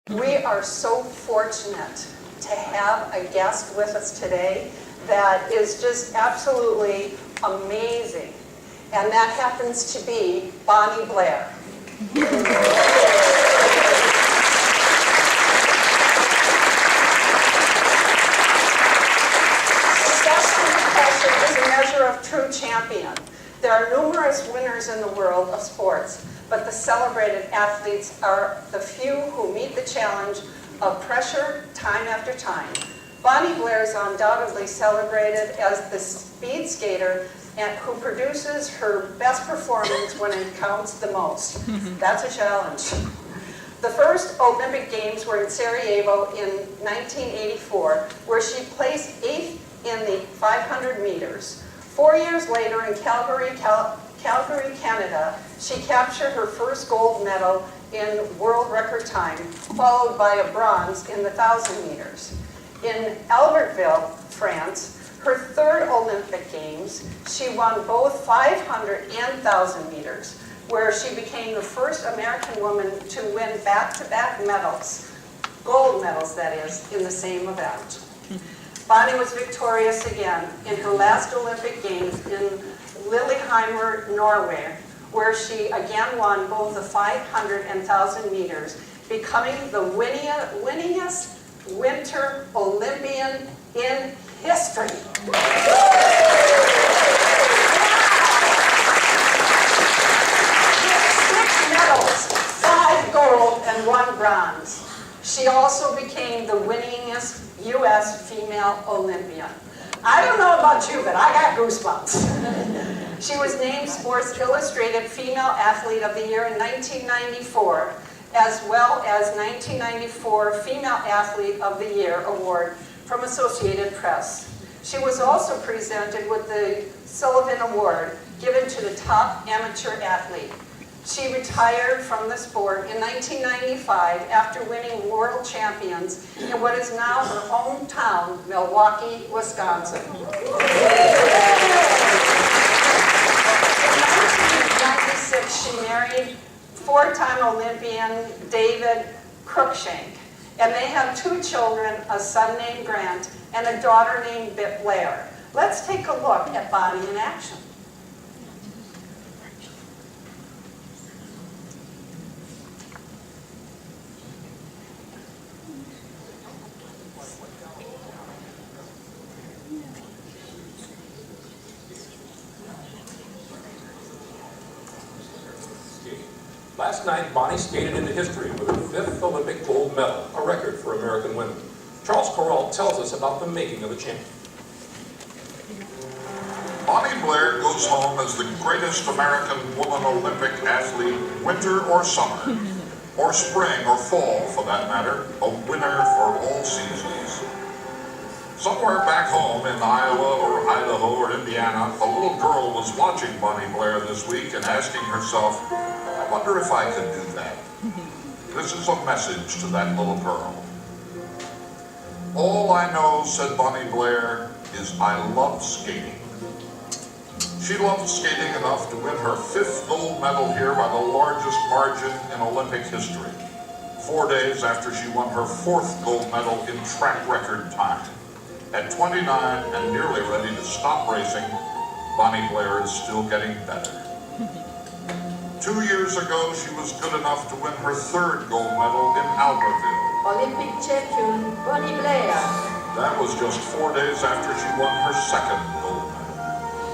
We are so fortunate to have a guest with us today that is just absolutely amazing. And that happens to be Bonnie Blair. Is a measure of true champion. There are numerous winners in the world of sports, but the celebrated athletes are the few who meet the challenge of pressure time after time. Bonnie Blair is undoubtedly celebrated as the speed skater who produces her best performance when it counts the most. That's a challenge. The first Olympic Games were in Sarajevo in 1984, where she placed 8th in the 500 meters. 4 years later in Calgary, Canada, she captured her first gold medal in world record time, followed by a bronze in the 1,000 meters. In Albertville, France, her third Olympic Games, she won both 500 and 1,000 meters, where she became the first American woman to win back-to-back medals, gold medals that is, in the same event. Bonnie was victorious again in her last Olympic Games in Lillehammer, Norway, where she again won both the 500 and 1,000 meters, becoming the winningest Winter Olympian in history. 6 medals, 5 gold and 1 bronze. She also became the winningest U.S. female Olympian. I don't know about you, but I got goosebumps. She was named Sports Illustrated Female Athlete of the Year in 1994, as well as 1994 Female Athlete of the Year award from Associated Press. She was also presented with the Sullivan Award, given to the top amateur athlete. She retired from the sport in 1995 after winning world champions in what is now her hometown, Milwaukee, Wisconsin. In 1996, she married 4-time Olympian David Cruikshank, and they have 2 children, a son named Grant and a daughter named Blair. Let's take a look at Bonnie in action. Last night, Bonnie skated into history with her 5th Olympic gold medal, a record for American women. Charles Corral tells us about the making of the champion. Bonnie Blair goes home as the greatest American woman Olympic athlete, winter or summer, or spring or fall for that matter, a winner for all seasons. Somewhere back home in Iowa or Idaho or Indiana, a little girl was watching Bonnie Blair this week and asking herself, I wonder if I could do that. This is a message to that little girl. All I know, said Bonnie Blair, is I love skating. She loved skating enough to win her 5th gold medal here by the largest margin in Olympic history, 4 days after she won her 4th gold medal in track record time. At 29 and nearly ready to stop racing, Bonnie Blair is still getting better. 2 years ago, she was good enough to win her 3rd gold medal in Albertville. Olympic champion Bonnie Blair. That was just 4 days after she won her 2nd gold medal.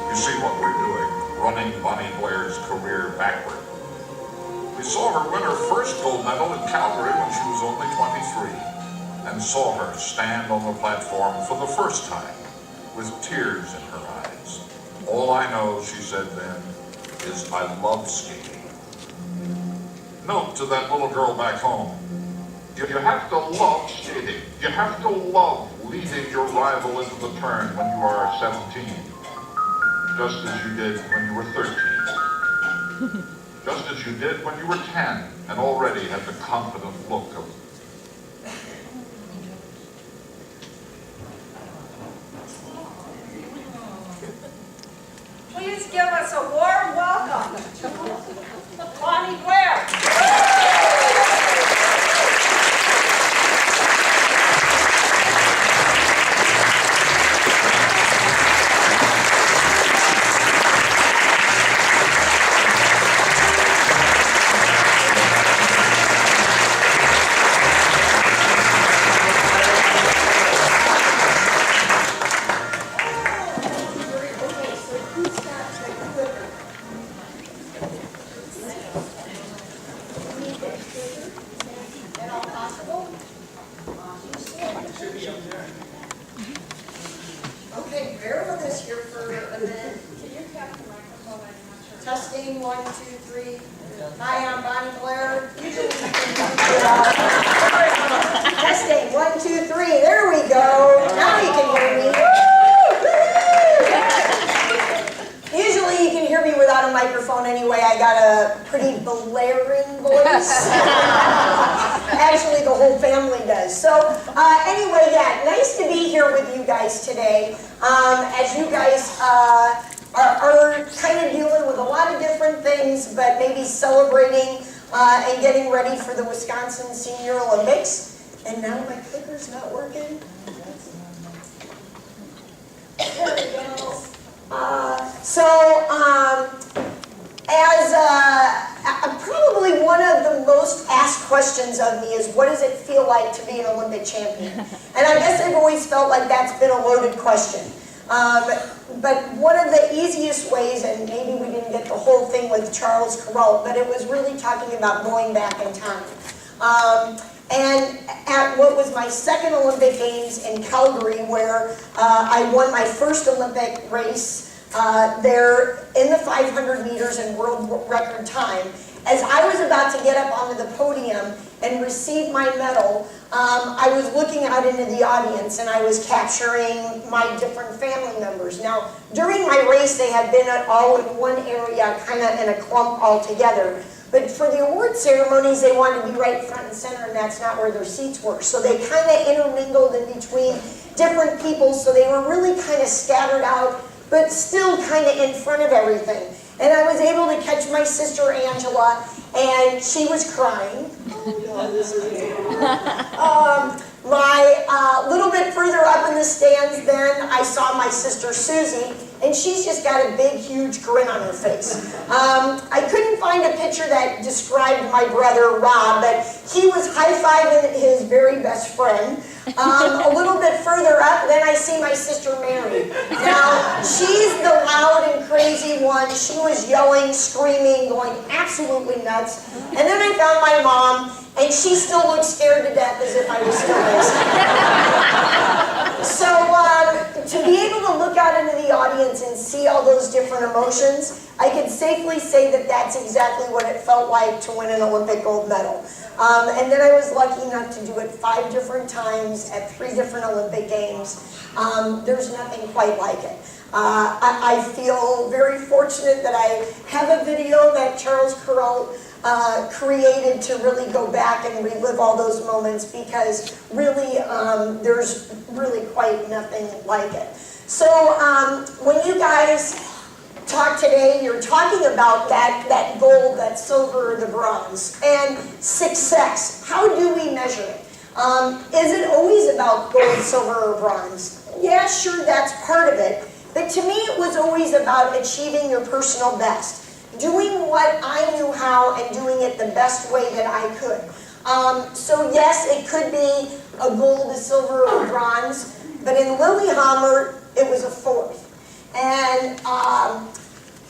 You see what we're doing, running Bonnie Blair's career backward. We saw her win her 1st gold medal in Calgary when she was only 23, and saw her stand on the platform for the first time with tears in her eyes. All I know, she said then, is I love skating. Note to that little girl back home, you have to love skating. You have to love leading your rival into the turn when you are 17, just as you did when you were 13, just as you did when you were 10 and already had the confident look of Please give us a warm welcome to Bonnie Blair. family does. So anyway, yeah, nice to be here with you guys today. As you guys are kind of dealing with a lot of different things, but maybe celebrating and getting ready for the Wisconsin Senior Olympics. And now my clicker's not working. There we go. Probably one of the most asked questions of me is, what does it feel like to be an Olympic champion? And I guess I've always felt like that's been a loaded question. But one of the easiest ways, and maybe we didn't get the whole thing with Charles Kuralt, but it was really talking about going back in time. And at what was my second Olympic Games in Calgary, where I won my first Olympic race there in the 500 meters in world record time, as I was about to get up onto the podium and receive my medal, I was looking out into the audience and I was capturing my different family members. Now, during my race, they had been all in one area, kind of in a clump all together. But for the award ceremonies, they wanted to be right front and center, and that's not where their seats were. So they kind of intermingled in between different people, so they were really kind of scattered out, but still kind of in front of everything. And I was able to catch my sister Angela, and she was crying. Oh no, this is a little bit further up in the stands then, I saw my sister Susie, and she's just got a big, huge grin on her face. I couldn't find a picture that described my brother Rob, but he was high-fiving his very best friend. A little bit further up, then I see my sister Mary. Now, she's the loud and crazy one. She was yelling, screaming, going absolutely nuts. And then I found my mom, and she still looked scared to death as if I was still missing. So to be able to look out into the audience and see all those different emotions, I can safely say that that's exactly what it felt like to win an Olympic gold medal. And then I was lucky enough to do it 5 different times at 3 different Olympic Games. There's nothing quite like it. I feel very fortunate that I have a video that Charles Kuralt created to really go back and relive all those moments, because really there's really quite nothing like it. So when you guys talk today, you're talking about that gold, that silver, the bronze, and success. How do we measure it? Is it always about gold, silver, or bronze? Yeah, sure, that's part of it. But to me, it was always about achieving your personal best. Doing what I knew how and doing it the best way that I could. So yes, it could be a gold, a silver, or a bronze, but in Lillehammer, it was a 4th. And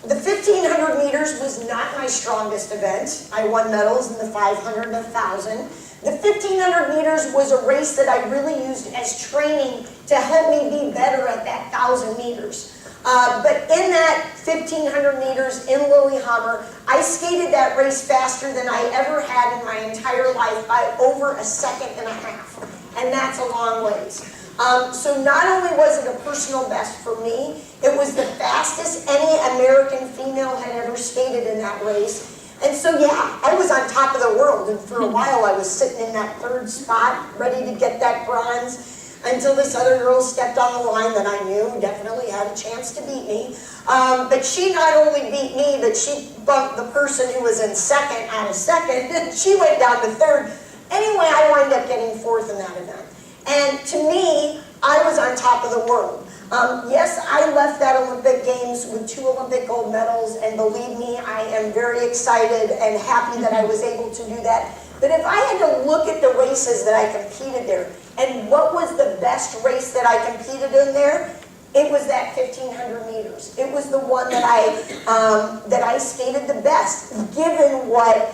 the 1,500 meters was not my strongest event. I won medals in the 500 and 1,000. The 1,500 meters was a race that I really used as training to help me be better at that 1,000 meters. But in that 1,500 meters in Lillehammer, I skated that race faster than I ever had in my entire life by over 1.5 seconds. And that's a long ways. So not only was it a personal best for me, it was the fastest any American female had ever skated in that race. And so yeah, I was on top of the world, and for a while I was sitting in that 3rd spot, ready to get that bronze, until this other girl stepped on the line that I knew definitely had a chance to beat me. But she not only beat me, but she bumped the person who was in 2nd out of 2nd, and she went down to 3rd. Anyway, I wound up getting 4th in that event. And to me, I was on top of the world. Yes, I left that Olympic Games with 2 Olympic gold medals, and believe me, I am very excited and happy that I was able to do that. But if I had to look at the races that I competed there, and what was the best race that I competed in there, it was that 1,500 meters. It was the one that I skated the best, given what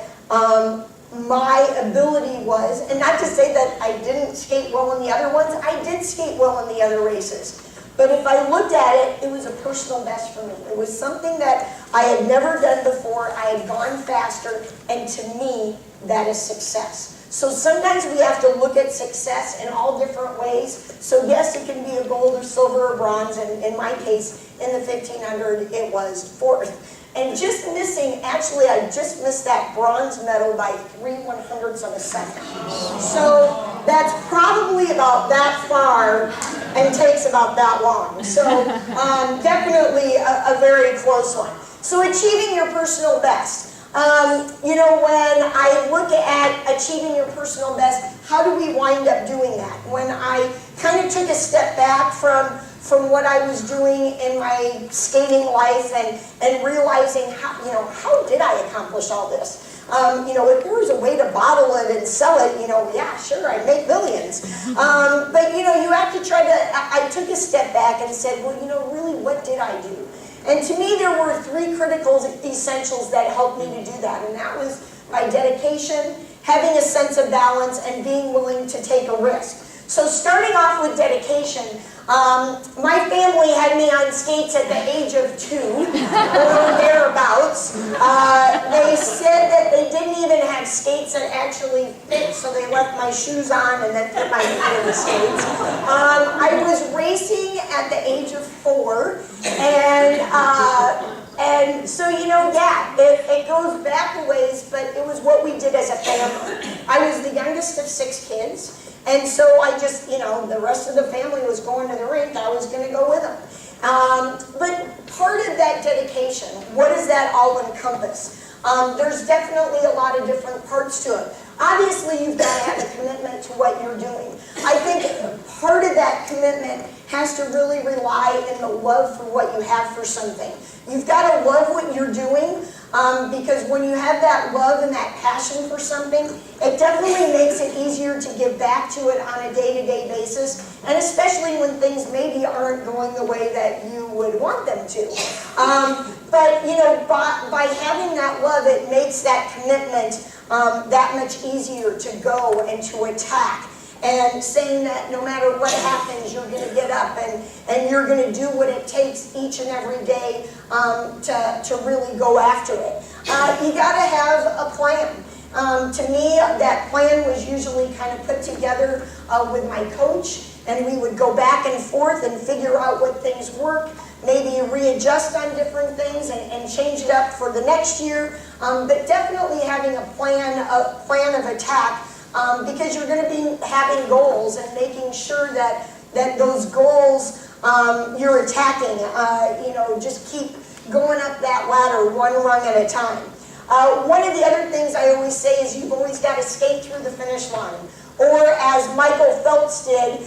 my ability was. And not to say that I didn't skate well in the other ones, I did skate well in the other races. But if I looked at it, it was a personal best for me. It was something that I had never done before. I had gone faster, and to me, that is success. So sometimes we have to look at success in all different ways. So yes, it can be a gold or silver or bronze, and in my case, in the 1,500, it was 4th. And just missing, actually I just missed that bronze medal by 3/100ths of a second. So that's probably about that far and takes about that long. So definitely a very close one. So achieving your personal best. You know, when I look at achieving your personal best, how do we wind up doing that? When I kind of took a step back from what I was doing in my skating life and realizing how did I accomplish all this? You know, if there was a way to bottle it and sell it, you know, yeah, sure, I'd make millions. But, you know, you have to try to, I took a step back and said, well, you know, really, what did I do? And to me, there were 3 critical essentials that helped me to do that. And that was my dedication, having a sense of balance, and being willing to take a risk. So starting off with dedication, my family had me on skates at the age of 2, or thereabouts. They said that they didn't even have skates that actually fit, so they left my shoes on and then put my feet in the skates. I was racing at the age of 4, and so, you know, yeah, it goes back a ways, but it was what we did as a family. I was the youngest of 6 kids. And so I just, you know, the rest of the family was going to the rink, I was going to go with them. But part of that dedication, what does that all encompass? There's definitely a lot of different parts to it. Obviously, you've got to have a commitment to what you're doing. I think part of that commitment has to really rely in the love for what you have for something. You've got to love what you're doing, because when you have that love and that passion for something, it definitely makes it easier to give back to it on a day-to-day basis, and especially when things maybe aren't going the way that you would want them to. But, you know, by having that love, it makes that commitment that much easier to go and to attack. And saying that no matter what happens, you're going to get up and you're going to do what it takes each and every day to really go after it. You got to have a plan. To me, that plan was usually kind of put together with my coach, and we would go back and forth and figure out what things work, maybe readjust on different things and change it up for the next year. But definitely having a plan of attack. Because you're going to be having goals and making sure that those goals you're attacking, you know, just keep going up that ladder one rung at a time. One of the other things I always say is you've always got to skate through the finish line. Or as Michael Phelps did,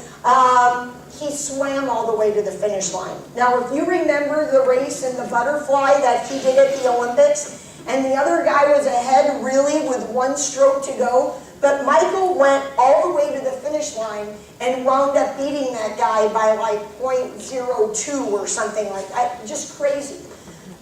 he swam all the way to the finish line. Now, if you remember the race in the butterfly that he did at the Olympics, and the other guy was ahead really with 1 stroke to go, but Michael went all the way to the finish line and wound up beating that guy by like 0.02 or something like that. Just crazy.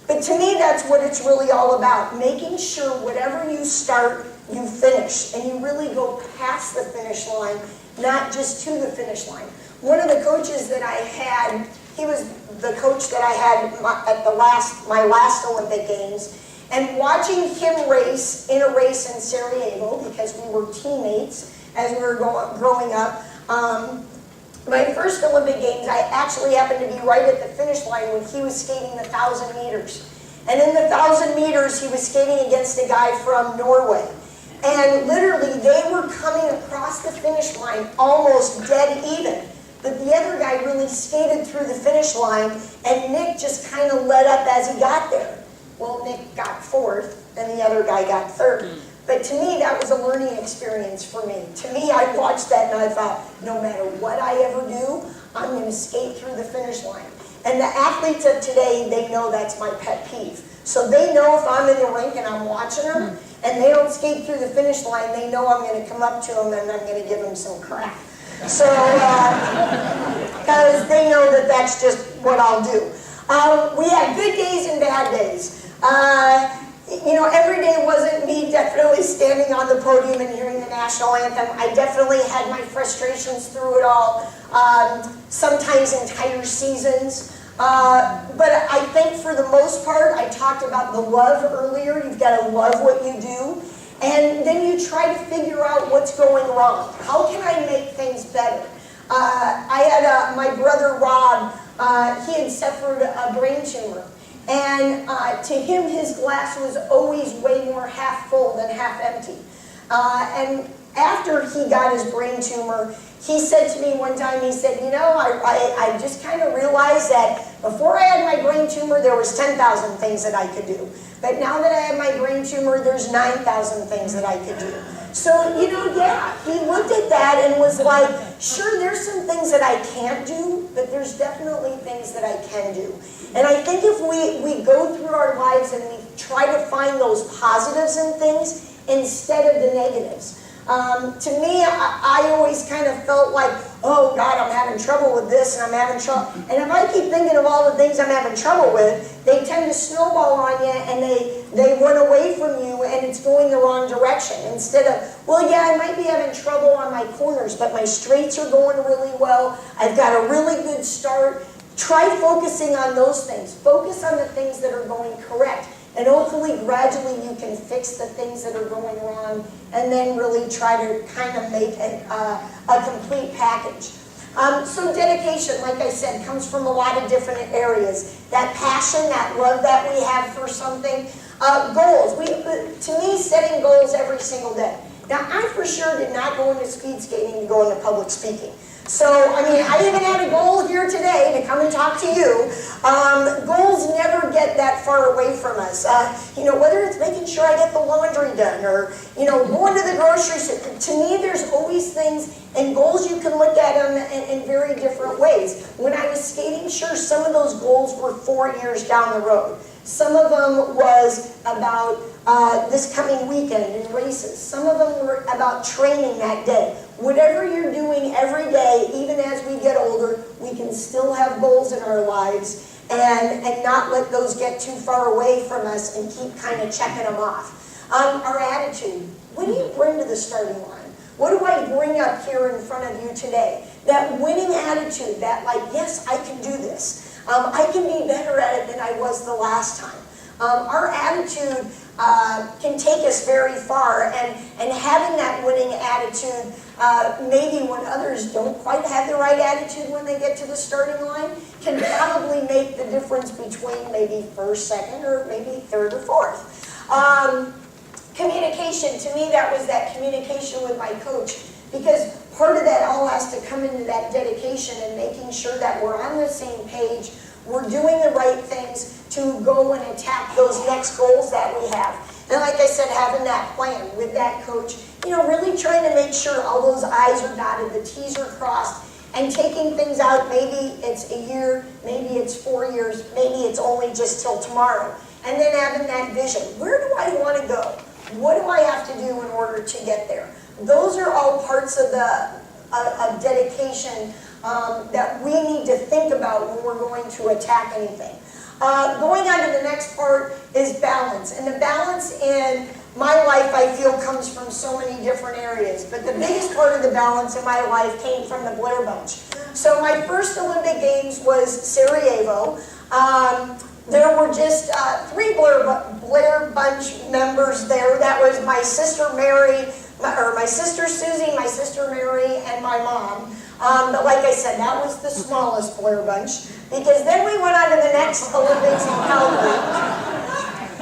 But to me, that's what it's really all about. Making sure whatever you start, you finish. And you really go past the finish line, not just to the finish line. One of the coaches that I had, he was the coach that I had at my last Olympic Games. And watching him race in a race in Sarajevo, because we were teammates as we were growing up, my first Olympic Games, I actually happened to be right at the finish line when he was skating the 1,000 meters. And in the 1,000 meters, he was skating against a guy from Norway. And literally, they were coming across the finish line almost dead even. But the other guy really skated through the finish line, and Nick just kind of let up as he got there. Well, Nick got 4th, and the other guy got 3rd. But to me, that was a learning experience for me. To me, I watched that and I thought, no matter what I ever do, I'm going to skate through the finish line. And the athletes of today, they know that's my pet peeve. So they know if I'm in the rink and I'm watching them, and they don't skate through the finish line, they know I'm going to come up to them and I'm going to give them some crap. So, because they know that that's just what I'll do. We had good days and bad days. You know, every day wasn't me definitely standing on the podium and hearing the national anthem. I definitely had my frustrations through it all, sometimes entire seasons. But I think for the most part, I talked about the love earlier. You've got to love what you do. And then you try to figure out what's going wrong. How can I make things better? I had my brother Rob, he had suffered a brain tumor. And to him, his glass was always way more half full than half empty. And after he got his brain tumor, he said to me one time, he said, you know, I just kind of realized that before I had my brain tumor, there was 10,000 things that I could do. But now that I have my brain tumor, there's 9,000 things that I could do. So, you know, yeah, he looked at that and was like, sure, there's some things that I can't do, but there's definitely things that I can do. And I think if we go through our lives and we try to find those positives in things instead of the negatives. To me, I always kind of felt like, oh God, I'm having trouble with this and I'm having trouble. And if I keep thinking of all the things I'm having trouble with, they tend to snowball on you and they run away from you and it's going the wrong direction. Instead of, well, yeah, I might be having trouble on my corners, but my straights are going really well. I've got a really good start. Try focusing on those things. Focus on the things that are going correct. And hopefully, gradually, you can fix the things that are going wrong and then really try to kind of make a complete package. So dedication, like I said, comes from a lot of different areas. That passion, that love that we have for something. Goals. To me, setting goals every single day. Now, I for sure did not go into speed skating to go into public speaking. So, I mean, I even had a goal here today to come and talk to you. Goals never get that far away from us. You know, whether it's making sure I get the laundry done or, you know, going to the grocery store. To me, there's always things and goals you can look at them in very different ways. When I was skating, sure, some of those goals were 4 years down the road. Some of them was about this coming weekend in races. Some of them were about training that day. Whatever you're doing every day, even as we get older, we can still have goals in our lives and not let those get too far away from us and keep kind of checking them off. Our attitude. What do you bring to the starting line? What do I bring up here in front of you today? That winning attitude, that like, yes, I can do this. I can be better at it than I was the last time. Our attitude can take us very far, and having that winning attitude, maybe when others don't quite have the right attitude when they get to the starting line, can probably make the difference between maybe first, second, or maybe third or fourth. Communication, to me that was that communication with my coach, because part of that all has to come into that dedication and making sure that we're on the same page, we're doing the right things to go and attack those next goals that we have. And like I said, having that plan with that coach, you know, really trying to make sure all those I's are dotted, the T's are crossed, and taking things out, maybe it's a year, maybe it's 4 years, maybe it's only just till tomorrow. And then having that vision. Where do I want to go? What do I have to do in order to get there? Those are all parts of of dedication that we need to think about when we're going to attack anything. Going on to the next part is balance. And the balance in my life, I feel, comes from so many different areas. But the biggest part of the balance in my life came from the Blair Bunch. So my first Olympic Games was Sarajevo. There were just 3 Blair Bunch members there. That was my sister Mary, or my sister Susie, my sister Mary, and my mom. But like I said, that was the smallest Blair Bunch, because then we went on to the next Olympics in Calgary.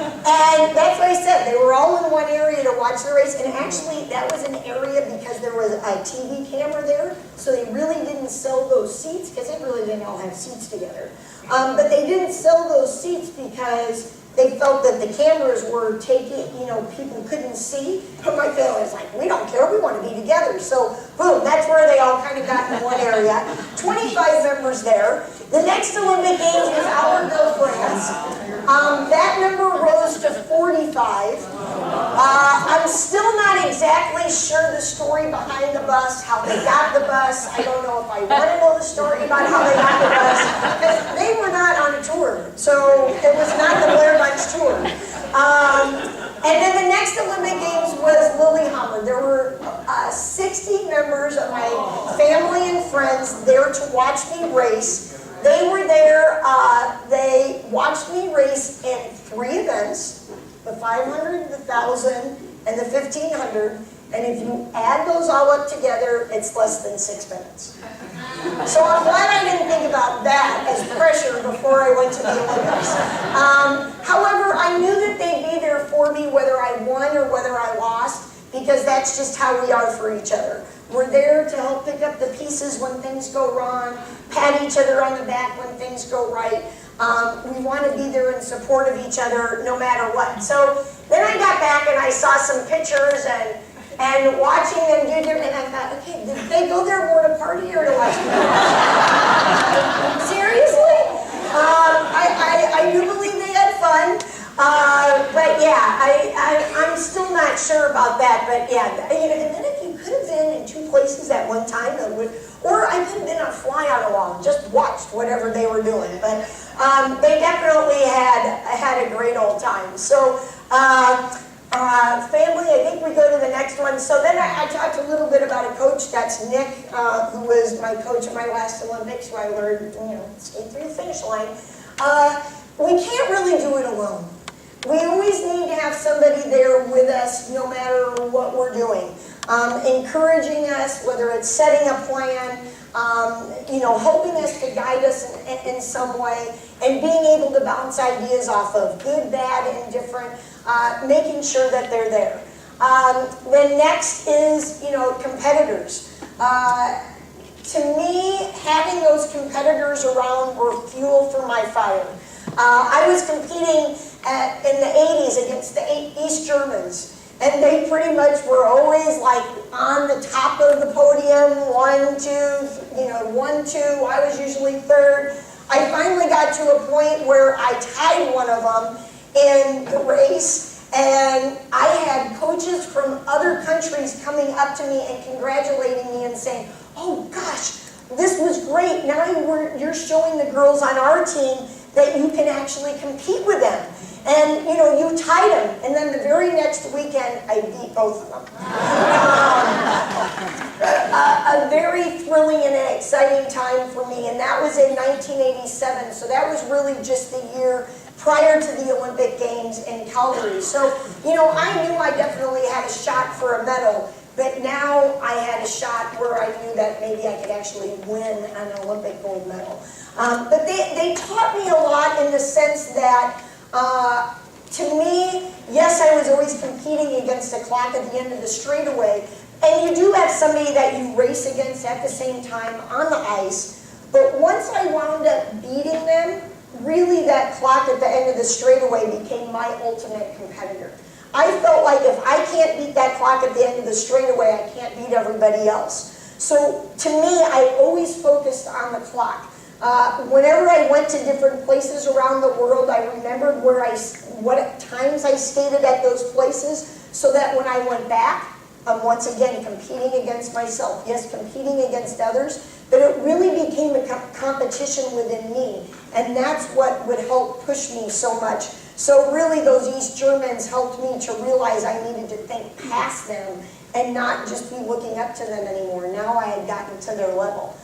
And that's what I said, they were all in one area to watch the race, and actually that was an area because there was a TV camera there, so they really didn't sell those seats, because they really didn't all have seats together. But they didn't sell those seats because they felt that the cameras were taking, you know, people couldn't see. But my family was like, we don't care, we want to be together. So, boom, that's where they all kind of got in one area. 25 members there. The next Olympic Games was Albertville, France. That number rose to 45. I'm still not exactly sure the story behind the bus, how they got the bus. I don't know if I want to know the story about how they got the bus, because they were not on a tour. So it was not the Blair Bunch tour. And then the next Olympic Games was Lillehammer. There were 60 members of my family and friends there to watch me race. They were there, they watched me race in 3 events, the 500, the 1,000, and the 1,500, and if you add those all up together, it's less than 6 minutes. So I'm glad I didn't think about that as pressure before I went to the Olympics. However, I knew that they'd be there for me whether I won or whether I lost, because that's just how we are for each other. We're there to help pick up the pieces when things go wrong, pat each other on the back when things go right. We want to be there in support of each other no matter what. So then I got back and I saw some pictures and watching them do their, and I thought, okay, did they go there more to party or to watch me? Seriously? I do believe they had fun. But yeah, I'm still not sure about that. But yeah, and then if you could have been in two places at one time, or I could have been a fly on the wall, just watched whatever they were doing. But they definitely had a great old time. So. Family, I think we go to the next one. So then I talked a little bit about a coach. That's Nick, who was my coach at my last Olympics, who I learned, skate through the finish line. We can't really do it alone. We always need to have somebody there with us, no matter what we're doing. Encouraging us, whether it's setting a plan, helping us to guide us in some way, and being able to bounce ideas off of, good, bad, indifferent, making sure that they're there. Then next is, competitors. To me, having those competitors around were fuel for my fire. I was competing in the 80s against the East Germans. And they pretty much were always like on the top of the podium, 1, 2, 1, 2. I was usually third. I finally got to a point where I tied one of them in the race, and I had coaches from other countries coming up to me and congratulating me and saying, "Oh gosh, this was great. Now you're showing the girls on our team that you can actually compete with them." And, you tied them. And then the very next weekend, I beat both of them. A very thrilling and an exciting time for me. And that was in 1987. So that was really just the year prior to the Olympic Games in Calgary. So, I knew I definitely had a shot for a medal. But now I had a shot where I knew that maybe I could actually win an Olympic gold medal. But they taught me a lot in the sense that, to me, yes, I was always competing against the clock at the end of the straightaway, and you do have somebody that you race against at the same time on the ice, but once I wound up beating them, really that clock at the end of the straightaway became my ultimate competitor. I felt like if I can't beat that clock at the end of the straightaway, I can't beat everybody else. So to me, I always focused on the clock. Whenever I went to different places around the world, I remembered what times I skated at those places, so that when I went back, I'm once again competing against myself. Yes, competing against others, but it really became a competition within me, and that's what would help push me so much. So really, those East Germans helped me to realize I needed to think past them and not just be looking up to them anymore. Now I had gotten to their level.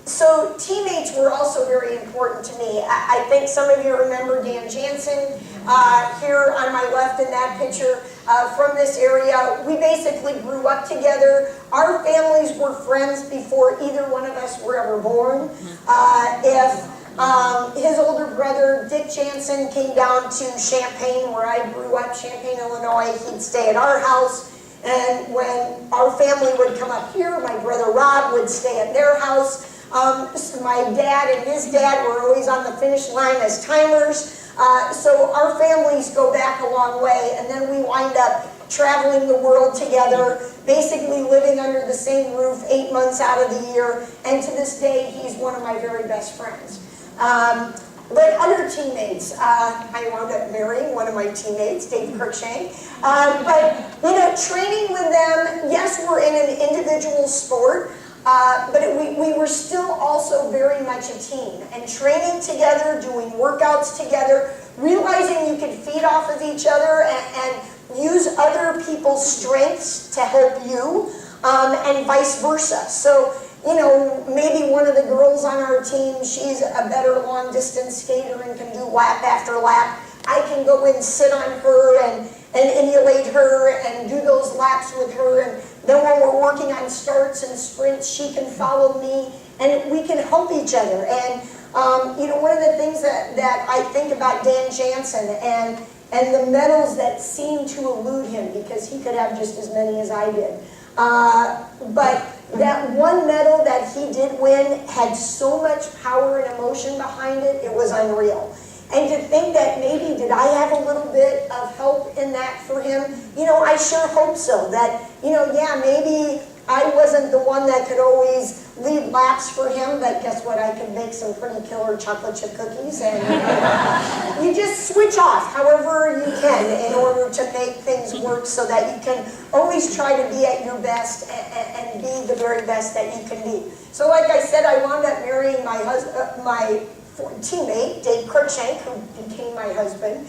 So teammates were also very important to me. I think some of you remember Dan Jansen here on my left in that picture from this area. We basically grew up together. Our families were friends before either one of us were ever born. His older brother, Dick Jansen, came down to Champaign, where I grew up, Champaign, Illinois, he'd stay at our house. And when our family would come up here, my brother Rob would stay at their house. My dad and his dad were always on the finish line as timers. So our families go back a long way, and then we wind up traveling the world together, basically living under the same roof 8 months out of the year, and to this day, he's one of my very best friends. But other teammates, I wound up marrying one of my teammates, Dave Cruikshank. But, training with them, yes, we're in an individual sport, but we were still also very much a team. And training together, doing workouts together, realizing you could feed off of each other and use other people's strengths to help you, and vice versa. So, maybe one of the girls on our team, she's a better long distance skater and can do lap after lap. I can go and sit on her and emulate her and do those laps with her. And then when we're working on starts and sprints, she can follow me and we can help each other. And, one of the things that I think about Dan Jansen, and and the medals that seemed to elude him, because he could have just as many as I did. But that one medal that he did win had so much power and emotion behind it, it was unreal. And to think that maybe did I have a little bit of help in that for him? You know, I sure hope so. That, you know, yeah, maybe I wasn't the one that could always lead laps for him, but guess what? I could make some pretty killer chocolate chip cookies, and you just switch off however you can in order to make things work so that you can always try to be at your best and be the very best that you can be. So like I said, I wound up marrying my teammate, Dave Cruikshank, who became my husband.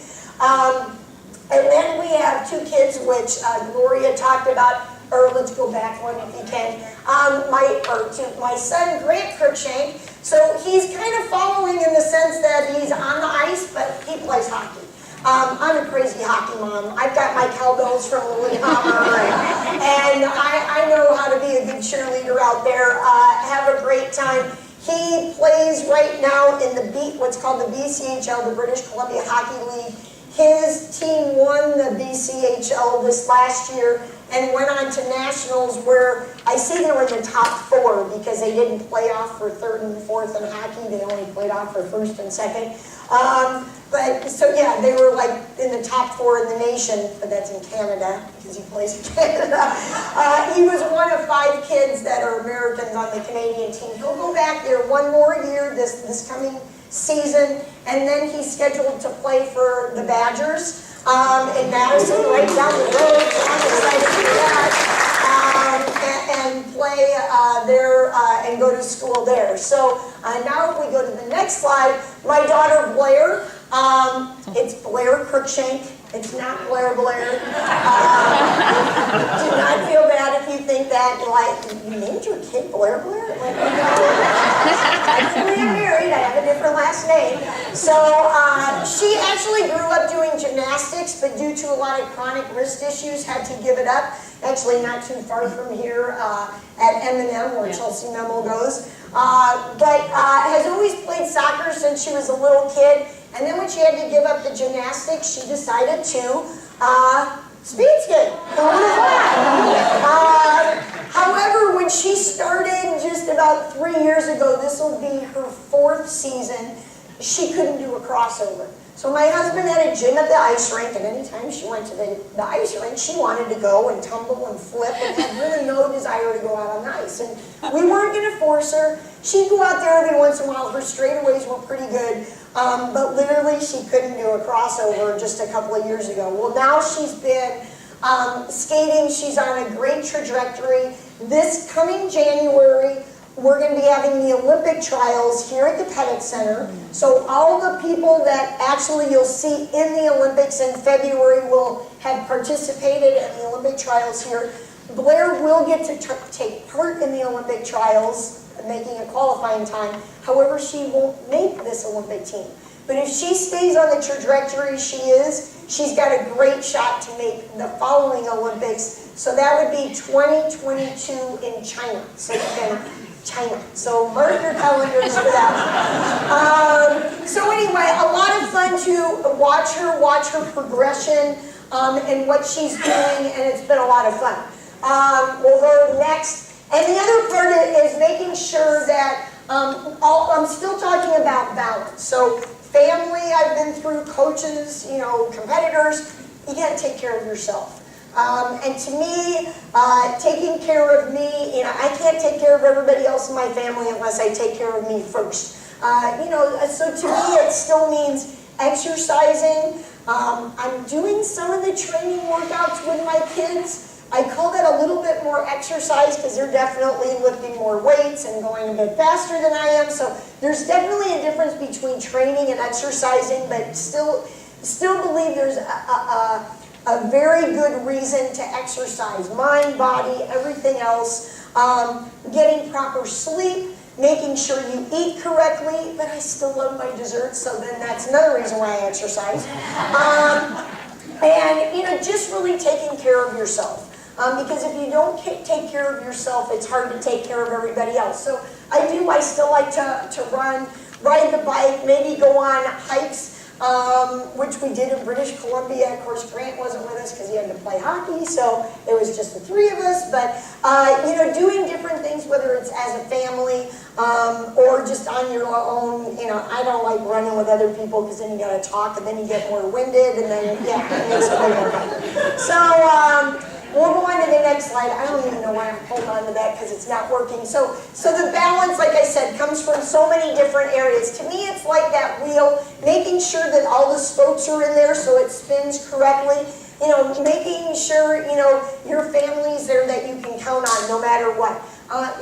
And then we have 2 kids, which Gloria talked about, or let's go back one if you can. My son, Grant Cruikshank. So he's kind of following in the sense that he's on the ice, but he plays hockey. I'm a crazy hockey mom. I've got my cowbells from Lillehammer, and I know how to be a good cheerleader out there. Have a great time. He plays right now in what's called the BCHL, the British Columbia Hockey League. His team won the BCHL this last year and went on to nationals, where I see they were in the top 4 because they didn't play off for 3rd and 4th in hockey. They only played off for 1st and 2nd. But so yeah, they were like in the top 4 in the nation, but that's in Canada because he plays in Canada. He was one of 5 kids that are Americans on the Canadian team. He'll go back there one more year this coming season, and then he's scheduled to play for the Badgers in Madison, right down the road. So I'm excited for that. And play there and go to school there. So now if we go to the next slide, my daughter Blair, it's Blair Cruikshank. It's not Blair. Do not feel bad if you think that, like, you named your kid Blair? Like, technically I'm married, I have a different last name. So she actually grew up doing gymnastics, but due to a lot of chronic wrist issues, had to give it up. Actually not too far from here at M&M, where Chelsea Memo goes. But has always played soccer since she was a little kid. And then when she had to give up the gymnastics, she decided to speed skate. However, when she started just about 3 years ago, this will be her 4th season, she couldn't do a crossover. So my husband had a gym at the ice rink, and anytime she went to the ice rink, she wanted to go and tumble and flip and had really no desire to go out on the ice. And we weren't going to force her. She'd go out there every once in a while. Her straightaways were pretty good, but literally she couldn't do a crossover just a couple of years ago. Well, now she's been skating. She's on a great trajectory. This coming January, we're going to be having the Olympic trials here at the Pettit Center. So all the people that actually you'll see in the Olympics in February will have participated in the Olympic trials here. Blair will get to take part in the Olympic trials, making a qualifying time. However, she won't make this Olympic team. But if she stays on the trajectory she is, she's got a great shot to make the following Olympics. So that would be 2022 in China. So you can China. So mark your calendars for that. So anyway, a lot of fun to watch her progression and what she's doing, and it's been a lot of fun. We'll go next. And the other part is making sure that I'm still talking about balance. So family, I've been through, coaches, competitors, you got to take care of yourself. And to me, taking care of me, I can't take care of everybody else in my family unless I take care of me first. So to me, it still means exercising. I'm doing some of the training workouts with my kids. I call that a little bit more exercise because they're definitely lifting more weights and going a bit faster than I am. So there's definitely a difference between training and exercising, but still believe there's a very good reason to exercise. Mind, body, everything else. Getting proper sleep, making sure you eat correctly, but I still love my desserts, so then that's another reason why I exercise. And just really taking care of yourself. Because if you don't take care of yourself, it's hard to take care of everybody else. So I still like to run, ride the bike, maybe go on hikes. which we did in British Columbia. Of course, Grant wasn't with us because he had to play hockey, so it was just the three of us. But, doing different things, whether it's as a family or just on your own. I don't like running with other people because then you got to talk and then you get more winded and then, it makes it way more fun. So, we'll go on to the next slide. I don't even know why I'm holding on to that because it's not working. So the balance, like I said, comes from so many different areas. To me, it's like that wheel, making sure that all the spokes are in there so it spins correctly. Making sure, your family's there that you can count on no matter what.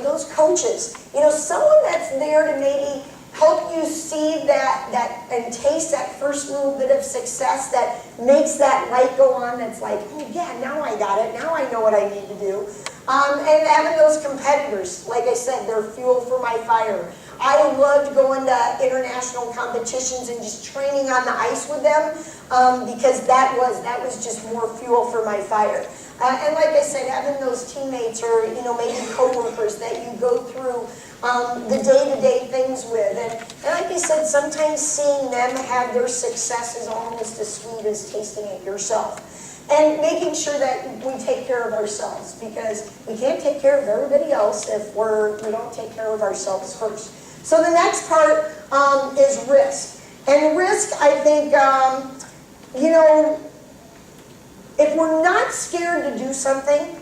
Those coaches, someone that's there to maybe help you see that and taste that first little bit of success that makes that light go on, that's like, oh yeah, now I got it, now I know what I need to do. And having those competitors, like I said, they're fuel for my fire. I loved going to international competitions and just training on the ice with them because that was just more fuel for my fire. And like I said, having those teammates or maybe coworkers that you go through the day-to-day things with. And like I said, sometimes seeing them have their success is almost as sweet as tasting it yourself. And making sure that we take care of ourselves, because we can't take care of everybody else if we don't take care of ourselves first. So the next part is risk. And risk, I think, if we're not scared to do something,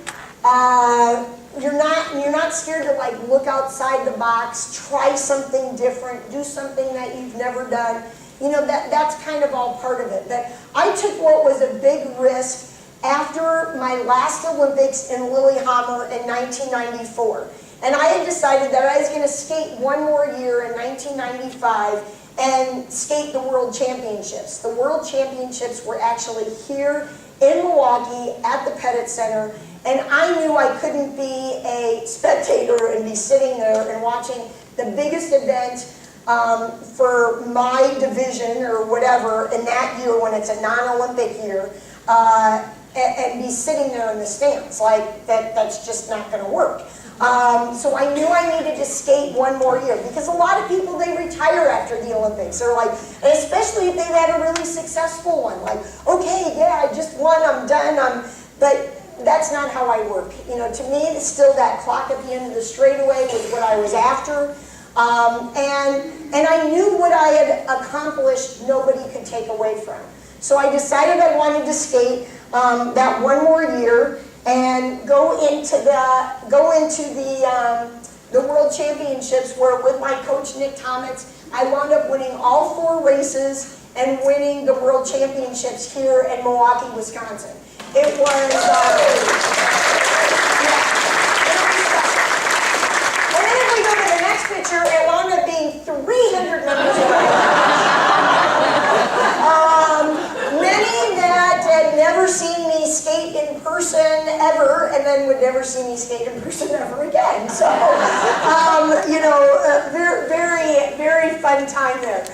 you're not scared to look outside the box, try something different, do something that you've never done. That's kind of all part of it. That I took what was a big risk after my last Olympics in Lillehammer in 1994. And I had decided that I was going to skate one more year in 1995 and skate the World Championships. The World Championships were actually here in Milwaukee at the Pettit Center. And I knew I couldn't be a spectator and be sitting there and watching the biggest event for my division or whatever in that year when it's a non-Olympic year and be sitting there in the stands. That's just not going to work. So I knew I needed to skate one more year because a lot of people, they retire after the Olympics. They're like, and especially if they've had a really successful one, like, okay, yeah, I just won, I'm done, but that's not how I work. To me, it's still that clock at the end of the straightaway was what I was after. And I knew what I had accomplished, nobody could take away from. So I decided I wanted to skate that one more year and go into the World Championships, where with my coach Nick Tomitz, I wound up winning all 4 races and winning the World Championships here in Milwaukee, Wisconsin. It was, And then if we go to the next picture, it wound up being 300 members of my many that had never seen me skate in person ever, and then would never see me skate in person ever again. So, very, very fun time there.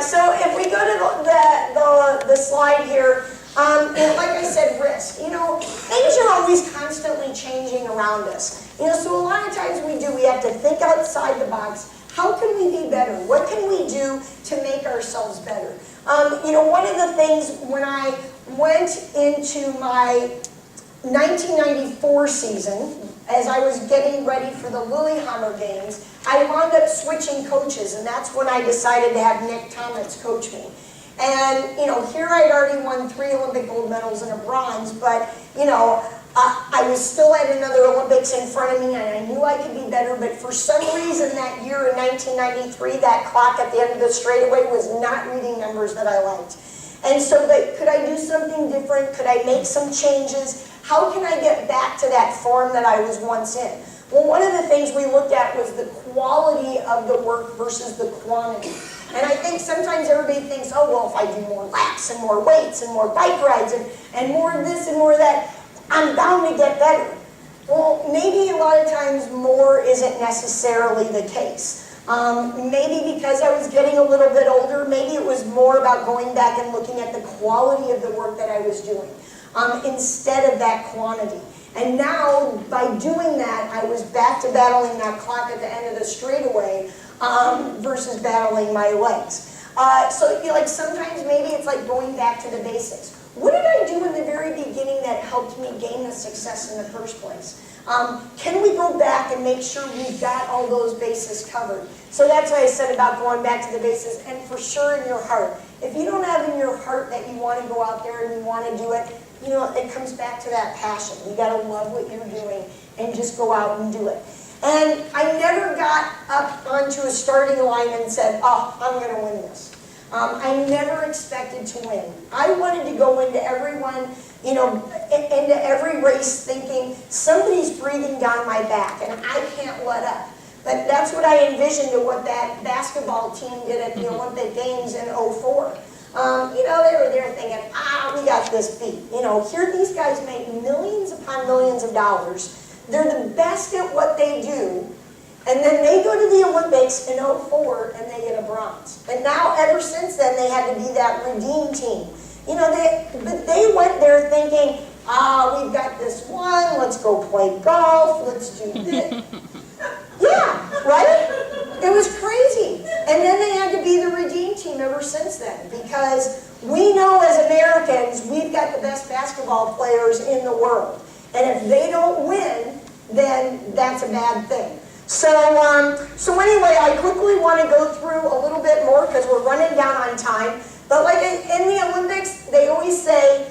So if we go to the slide here, and like I said, risk. Things are always constantly changing around us. So a lot of times we have to think outside the box. How can we be better? What can we do to make ourselves better? One of the things when I went into my 1994 season, as I was getting ready for the Lillehammer Games, I wound up switching coaches, and that's when I decided to have Nick Tomitz coach me. And, here I'd already won 3 Olympic gold medals and a bronze, but, I was still at another Olympics in front of me, and I knew I could be better, but for some reason that year in 1993, that clock at the end of the straightaway was not reading numbers that I liked. And so, could I do something different? Could I make some changes? How can I get back to that form that I was once in? Well, one of the things we looked at was the quality of the work versus the quantity. And I think sometimes everybody thinks, oh, well, if I do more laps and more weights and more bike rides and more of this and more of that, I'm bound to get better. Well, maybe a lot of times more isn't necessarily the case. Maybe because I was getting a little bit older, maybe it was more about going back and looking at the quality of the work that I was doing instead of that quantity. And now, by doing that, I was back to battling that clock at the end of the straightaway versus battling my legs. So like sometimes maybe it's like going back to the basics. What did I do in the very beginning that helped me gain the success in the first place? Can we go back and make sure we've got all those bases covered? So that's why I said about going back to the bases, and for sure in your heart. If you don't have in your heart that you want to go out there and you want to do it, you know, it comes back to that passion. You got to love what you're doing and just go out and do it. And I never got up onto a starting line and said, oh, I'm going to win this. I never expected to win. I wanted to go into everyone, you know, into every race thinking somebody's breathing down my back and I can't let up. But that's what I envisioned of what that basketball team did at the Olympic Games in '04. You know, they were there thinking, we got this beat. You know, here these guys make millions upon millions of dollars. They're the best at what they do. And then they go to the Olympics in '04 and they get a bronze. And now, ever since then, they had to be that redeem team. You know, but they went there thinking, we've got this one, let's go play golf, let's do this. Yeah, right? It was crazy. And then they had to be the redeem team ever since then, because we know as Americans, we've got the best basketball players in the world. And if they don't win, then that's a bad thing. So anyway, I quickly want to go through a little bit more because we're running down on time. But like in the Olympics, they always say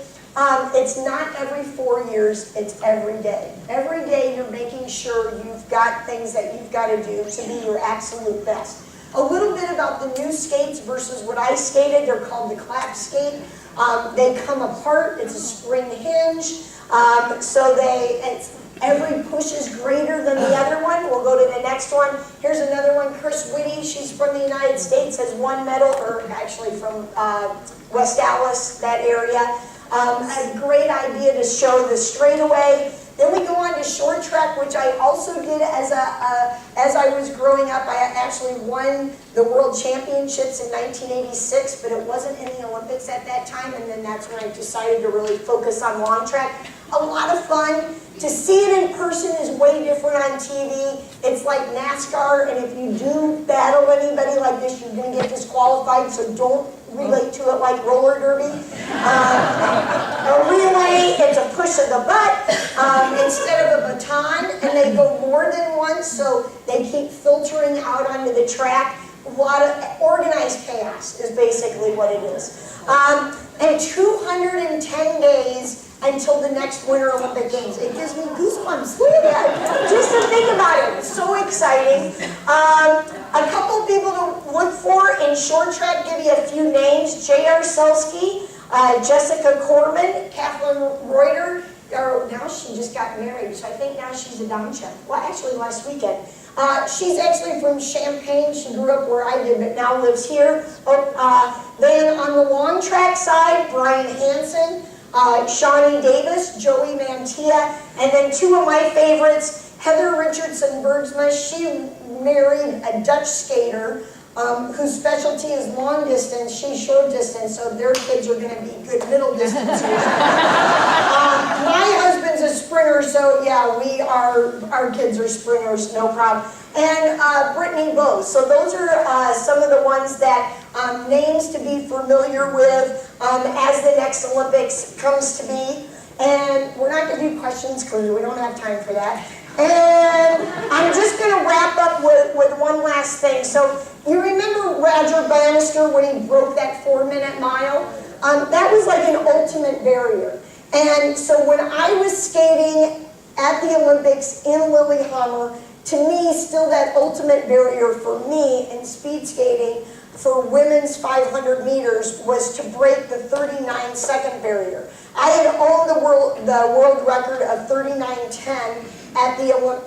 it's not every 4 years, it's every day. Every day you're making sure you've got things that you've got to do to be your absolute best. A little bit about the new skates versus what I skated. They're called the clap skate. They come apart. It's a spring hinge. Every push is greater than the other one. We'll go to the next one. Here's another one. Chris Whitty, she's from the United States, has won medal, or actually from West Dallas, that area. A great idea to show the straightaway. Then we go on to short track, which I also did as I was growing up. I actually won the World Championships in 1986, but it wasn't in the Olympics at that time, and then that's when I decided to really focus on long track. A lot of fun. To see it in person is way different on TV. It's like NASCAR, and if you do battle anybody like this, you're going to get disqualified, so don't relate to it like roller derby. A relay, it's a push of the butt instead of a baton, and they go more than once, so they keep filtering out onto the track. A lot of organized chaos is basically what it is. And 210 days until the next Winter Olympic Games. It gives me goosebumps. Look at that. Just to think about it. It's so exciting. A couple people to look for in short track, give you a few names. J.R. Selsky, Jessica Corman, Kathleen Reuter. Now she just got married, so I think now she's a dom chef. Well, actually last weekend. She's actually from Champaign. She grew up where I did, but now lives here. Then on the long track side, Brian Hansen, Shawnee Davis, Joey Mantilla, and then two of my favorites, Heather Richardson-Bergsma. She married a Dutch skater whose specialty is long distance. She's short distance, so their kids are going to be good middle distancers. My husband's a sprinter, so yeah, our kids are sprinters, no problem. And Brittany Bose. So those are some of the ones that names to be familiar with as the next Olympics comes to be. And we're not going to do questions because we don't have time for that. And I'm just going to wrap up with one last thing. So you remember Roger Bannister when he broke that 4-minute mile? That was like an ultimate barrier. And so when I was skating at the Olympics in Lillehammer, to me, still that ultimate barrier for me in speed skating for women's 500 meters was to break the 39-second barrier. I had owned the world record of 39:10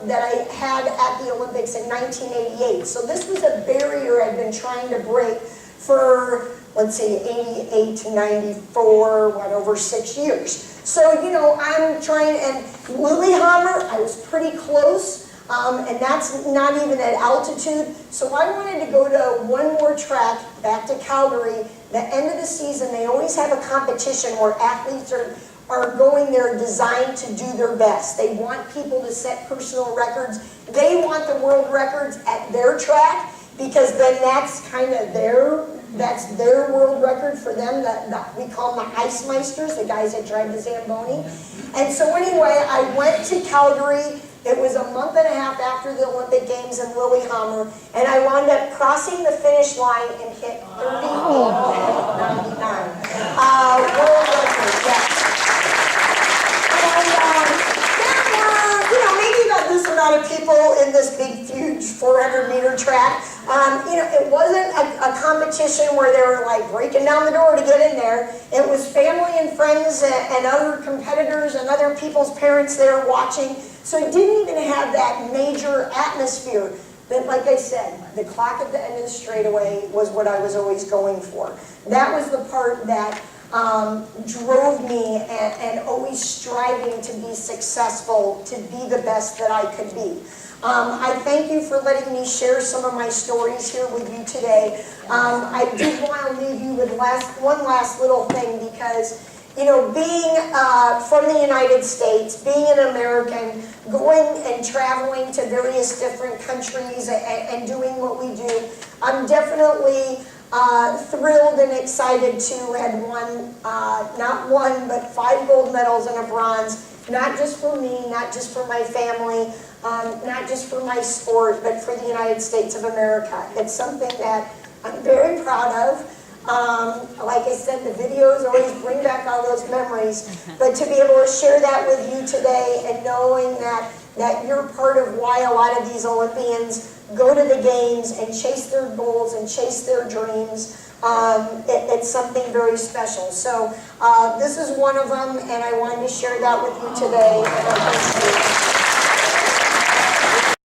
that I had at the Olympics in 1988. So this was a barrier I'd been trying to break for, let's see, 88 to 94, over 6 years. So, you know, I'm trying, and Lillehammer, I was pretty close. And that's not even at altitude. So I wanted to go to one more track, back to Calgary. The end of the season, they always have a competition where athletes are going there designed to do their best. They want people to set personal records. They want the world records at their track because then that's kind of their That's their world record for them. We call them the Ice Meisters, the guys that drive the Zamboni. And so anyway, I went to Calgary. It was a month and a half after the Olympic Games in Lillehammer, and I wound up crossing the finish line and hit 38.99. World record, yes. And there were, maybe about this amount of people in this big, huge 400-meter track. It wasn't a competition where they were like breaking down the door to get in there. It was family and friends and other competitors and other people's parents there watching. So it didn't even have that major atmosphere. But like I said, the clock at the end of the straightaway was what I was always going for. That was the part that drove me and always striving to be successful, to be the best that I could be. I thank you for letting me share some of my stories here with you today. I did want to leave you with one last little thing because, being from the United States, being an American, going and traveling to various different countries and doing what we do, I'm definitely thrilled and excited to have won, not one, but 5 gold medals and a bronze, not just for me, not just for my family, not just for my sport, but for the United States of America. It's something that I'm very proud of. Like I said, the videos always bring back all those memories, but to be able to share that with you today and knowing that you're part of why a lot of these Olympians go to the games and chase their goals and chase their dreams, it's something very special. So this is one of them, and I wanted to share that with you today. And I thank you.